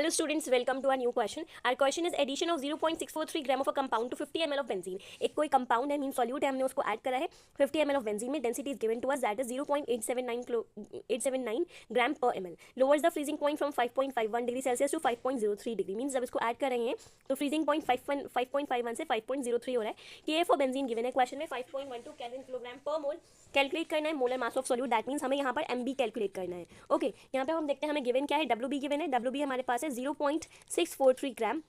Hello students, welcome to our new question. Our question is addition of 0.643 gram of a compound to 50 ml of benzene. एक कोई compound है, mean solute है, हमने उसको add करा है 50 ml of benzene में, density is given to us that is 0.879 gram per ml. Lowers the freezing point from 5.51 degree Celsius to 5.03 degree. Means जब इसको add कर रहे हैं तो freezing point 5.51 से 5.03 हो रहा है. Ka for benzene given है क्वेश्चन में 5.12 Kelvin kilogram per mole. Calculate करना है molar mass of solute, that means हमें यहाँ पर एमबी कैलकुलेट करना है. ओके यहाँ पे हम देखते हैं हमें गिवन क्या है, डब्ल्यू गिवन है. डब्ल्यू हमारे पास है 0.643 ग्राम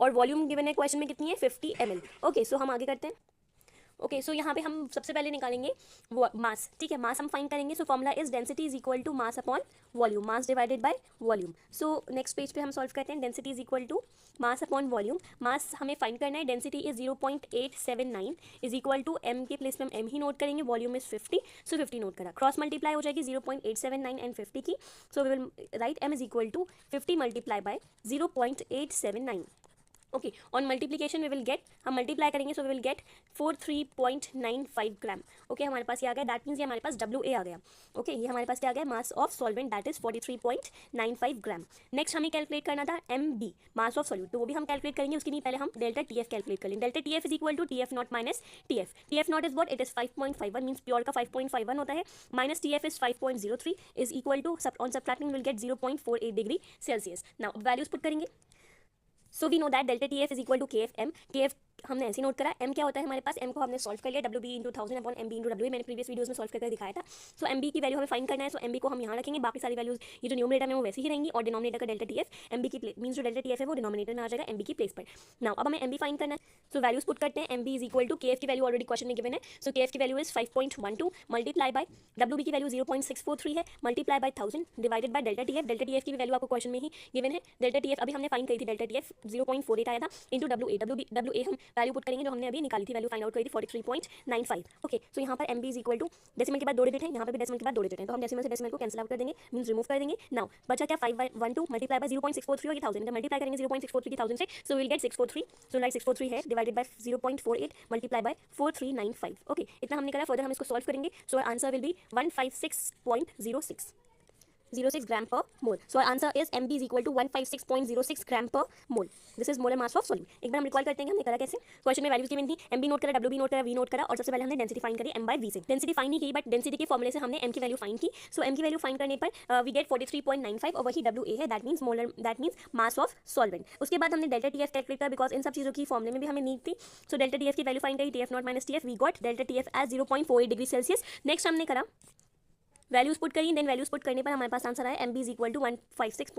और वॉल्यूम गिवन है क्वेश्चन में कितनी है 50 ml. ओके सो हम आगे करते हैं. ओके सो यहाँ पे हम सबसे पहले निकालेंगे वो मास. ठीक है, मास हम फाइंड करेंगे. So formula is density is equal to mass upon volume, mass divided by volume. So next page पे हम सॉल्व करते हैं. Density is equal to mass upon volume. Mass हमें फाइंड करना है, density is 0.879 is equal to M के place पे हम एम ही नोट करेंगे, वॉल्यूम इज 50. सो 50 नोट करा, क्रॉस मल्टीप्लाई हो जाएगी 0.879 एंड 50 की. So we will write M is equal to 50 multiply by 0.879. Okay on multiplication we will get, हम मल्टीप्लाई करेंगे so we will get 43.95 gram. Okay हमारे पास ये आ गया, दैट मीन्स ये हमारे पास डब्ल्यू ए आ गया. ओके ये हमारे पास क्या आ गया, mass of solvent that is 43.95 gram. Next हमें कैलकुलेट करना था M B, mass of solute, तो वो भी हम कैलकुलेट करेंगे. उसके लिए पहले हम डेल्टा टी एफ कैलकुलेट करेंगे. Delta T F is equal to T F not minus T F. T F not is what, it is 5.51 means pure का 5.51 होता है, minus T F is 5.03 is equal to on subtracting will get 0.48 degree Celsius. Now values put करेंगे. So we know that delta T F is equal to K F M. K F हमने ऐसे note करा. M क्या होता है हमारे पास, M को हमने सॉल्व कर लिया, W B into 1000 upon M B into W. मैंने प्रीवियस वीडियोस में सॉल्व करके दिखाया था. सो एम बी की वैल्यू हमें फाइंड करना है. सो एम बी को हम यहाँ रखेंगे, बाकी सारी वैल्यूज ये जो न्यूमरेटर में वो वैसे ही रहेंगी और डिनोमिनेटर का delta T F M B की प्लेस मीन्स जो डेल्टा टी एफ है वो डिनोमिनेटर में आ जाएगा एम बी की प्लेस पर. नाउ अब हमें एम बी फाइंड करना है. सो वैल्यूज पुट करते हैं. M B is equal to K F की वैल्यू ऑलरेडी क्वेश्चन में गिवन है. सो के एफ की value is 5.12 multiply by W B की वैल्यू 0.643 है multiply by 1000 divided by delta T F. Delta T F की भी value आपको question में ही गिवन है. डेल्टा टी एफ अभी हमने फाइंड करी थी, डेल्टा टी एफ 0.48 आया था into W A. W A हम वैल्यू पुट करेंगे जो हमने अभी निकाली थी, वैल्यू फाइंड आउट करी थी 43.95. ओके सो यहाँ पर M B is equal to decimal के बाद 2 डिजिट है, यहाँ पे भी डेसिमल के बाद 2 डिजिट है, तो हम डेसिमल से डेसिमल को कैंसिल आउट कर देंगे, मींस रिमूव कर देंगे. नाउ बचा क्या 512 मल्टीप्लाई बाय 0.643 और ये 1000 मल्टीप्लाई करेंगे 0.643 की 1000 से. So will get 643. So like 643 है divided by 0.48 multiply by 4395. Okay इतना हमने करा. फर्दर हम इसको सॉल्व करेंगे. So answer will be 156.06 gram per mole. So our answer is MB is equal to 156.06 gram per mole. This is molar mass of solute. एक बार हम recall करते हैं हमने करा कैसे. क्वेश्चन में वैल्यूज गिवन थी, MB नोट करा, WB नोट करा, V नोट करा और सबसे पहले हमने डेंसिटी फाइंड करी M by V से. डेंसिटी फाइंड नहीं की बट डेंसिटी के फॉर्मूले से हमने M की वैल्यू फाइंड की. सो M की वैल्यू फाइंड करने पर वी गेट 43.95 और वही WA है, that means molar, that means mass of solvent. उसके बाद हमने डेल्टा TF कैलकुलेट करा बिकॉज इन सब चीज़ों की फॉर्मूले में भी हमें नीड थी. सो डेल्टा TF की वैल्यू फाइंड करी, TF nought minus TF, we got delta TF as 0.48 degree Celsius. Next हमने करा वैल्यूज पुट करी, देन वैल्यूज पुट करने पर हमारे पास आंसर आया MB इज इक्वल टू 156.